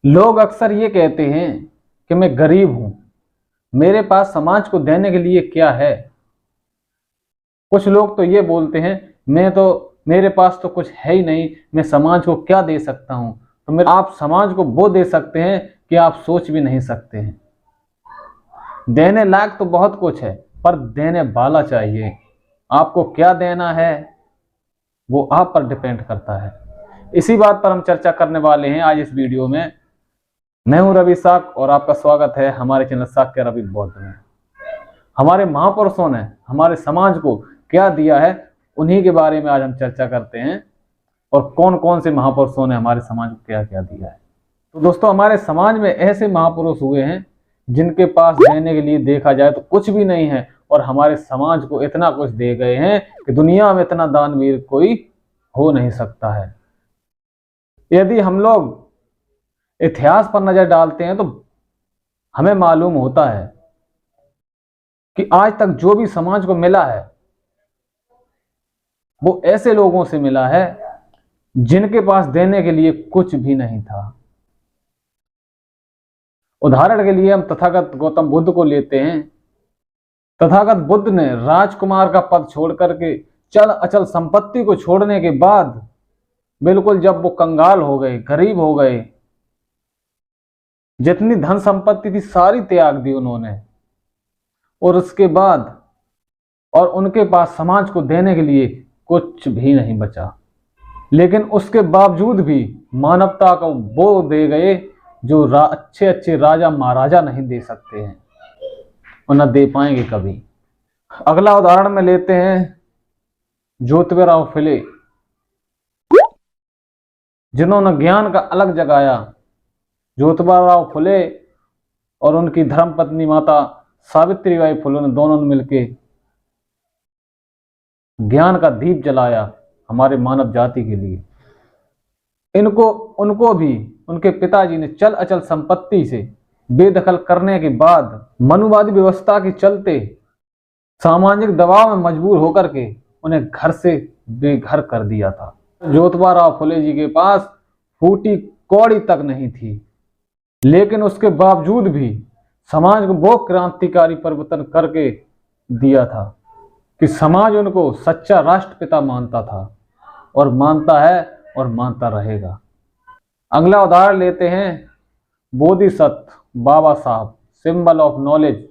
लोग अक्सर ये कहते हैं कि मैं गरीब हूं, मेरे पास समाज को देने के लिए क्या है। कुछ लोग तो ये बोलते हैं मेरे पास तो कुछ है ही नहीं, मैं समाज को क्या दे सकता हूं। तो मेरे आप समाज को वो दे सकते हैं कि आप सोच भी नहीं सकते हैं। देने लायक तो बहुत कुछ है, पर देने वाला चाहिए। आपको क्या देना है वो आप पर डिपेंड करता है। इसी बात पर हम चर्चा करने वाले हैं आज इस वीडियो में। मैं हूं रवि साक और आपका स्वागत है हमारे चैनल साक के रवि बौद्ध में। हमारे महापुरुषों ने हमारे समाज को क्या दिया है, उन्हीं के बारे में आज हम चर्चा करते हैं और कौन कौन से महापुरुषों ने हमारे समाज को क्या क्या दिया है। तो दोस्तों, हमारे समाज में ऐसे महापुरुष हुए हैं जिनके पास देने के लिए देखा जाए तो कुछ भी नहीं है, और हमारे समाज को इतना कुछ दे गए हैं कि दुनिया में इतना दानवीर कोई हो नहीं सकता है। यदि हम लोग इतिहास पर नजर डालते हैं तो हमें मालूम होता है कि आज तक जो भी समाज को मिला है वो ऐसे लोगों से मिला है जिनके पास देने के लिए कुछ भी नहीं था। उदाहरण के लिए हम तथागत गौतम बुद्ध को लेते हैं। तथागत बुद्ध ने राजकुमार का पद छोड़ करके चल अचल संपत्ति को छोड़ने के बाद बिल्कुल जब वो कंगाल हो गए, गरीब हो गए, जितनी धन संपत्ति थी सारी त्याग दी उन्होंने, और उसके बाद और उनके पास समाज को देने के लिए कुछ भी नहीं बचा। लेकिन उसके बावजूद भी मानवता को वो दे गए जो अच्छे अच्छे राजा महाराजा नहीं दे सकते हैं और न दे पाएंगे कभी। अगला उदाहरण में लेते हैं ज्योतिबा फुले, जिन्होंने ज्ञान का अलग जगाया। ज्योतिबा फुले और उनकी धर्मपत्नी माता सावित्रीबाई फुले ने दोनों ने मिलकर ज्ञान का दीप जलाया हमारे मानव जाति के लिए। उनको भी उनके पिताजी ने चल अचल संपत्ति से बेदखल करने के बाद मनुवादी व्यवस्था के चलते सामाजिक दबाव में मजबूर होकर के उन्हें घर से बेघर कर दिया था। ज्योतिबा फुले जी के पास फूटी कौड़ी तक नहीं थी, लेकिन उसके बावजूद भी समाज को वो क्रांतिकारी परिवर्तन करके दिया था कि समाज उनको सच्चा राष्ट्रपिता मानता था और मानता है और मानता रहेगा। अगला उदाहरण लेते हैं बोधिसत्व बाबा साहब, सिंबल ऑफ नॉलेज,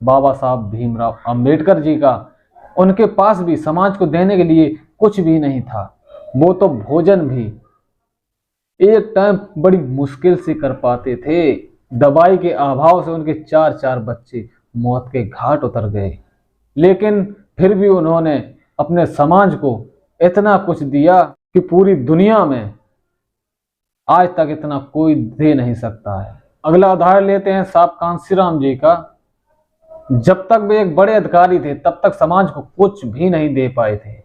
बाबा साहब भीमराव अंबेडकर जी का। उनके पास भी समाज को देने के लिए कुछ भी नहीं था। वो तो भोजन भी एक टाइम बड़ी मुश्किल से कर पाते थे। दवाई के अभाव से उनके 4 बच्चे मौत के घाट उतर गए, लेकिन फिर भी उन्होंने अपने समाज को इतना कुछ दिया कि पूरी दुनिया में आज तक इतना कोई दे नहीं सकता है। अगला उदाहरण लेते हैं साहब कांशीराम जी का। जब तक वे एक बड़े अधिकारी थे तब तक समाज को कुछ भी नहीं दे पाए थे,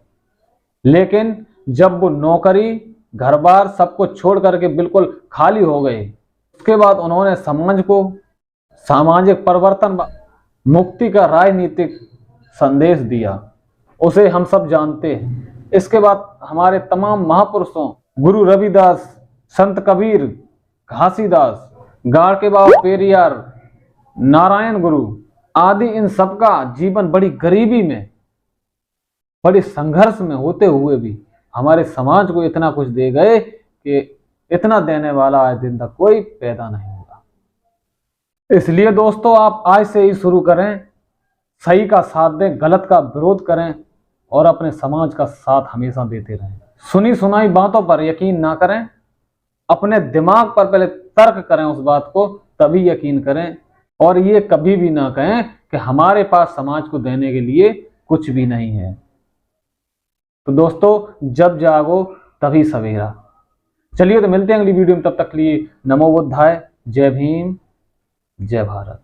लेकिन जब वो नौकरी घर बार सब कुछ छोड़ करके बिल्कुल खाली हो गए, उसके बाद उन्होंने समाज को सामाजिक परिवर्तन, मुक्ति का राजनीतिक संदेश दिया। उसे हम सब जानते हैं। इसके बाद हमारे तमाम महापुरुषों, गुरु रविदास, संत कबीर, घासीदास, गाड़के बाबा पेरियार, नारायण गुरु आदि, इन सबका जीवन बड़ी गरीबी में, बड़े संघर्ष में होते हुए भी हमारे समाज को इतना कुछ दे गए कि इतना देने वाला आज दिन तक कोई पैदा नहीं हुआ। इसलिए दोस्तों, आप आज से ही शुरू करें, सही का साथ दें, गलत का विरोध करें और अपने समाज का साथ हमेशा देते रहें। सुनी सुनाई बातों पर यकीन ना करें, अपने दिमाग पर पहले तर्क करें उस बात को, तभी यकीन करें। और ये कभी भी ना कहें कि हमारे पास समाज को देने के लिए कुछ भी नहीं है। तो दोस्तों, जब जागो तभी सवेरा। चलिए तो मिलते हैं अगली वीडियो में, तब तक के लिए नमो बुद्धाय, जय भीम, जय भारत।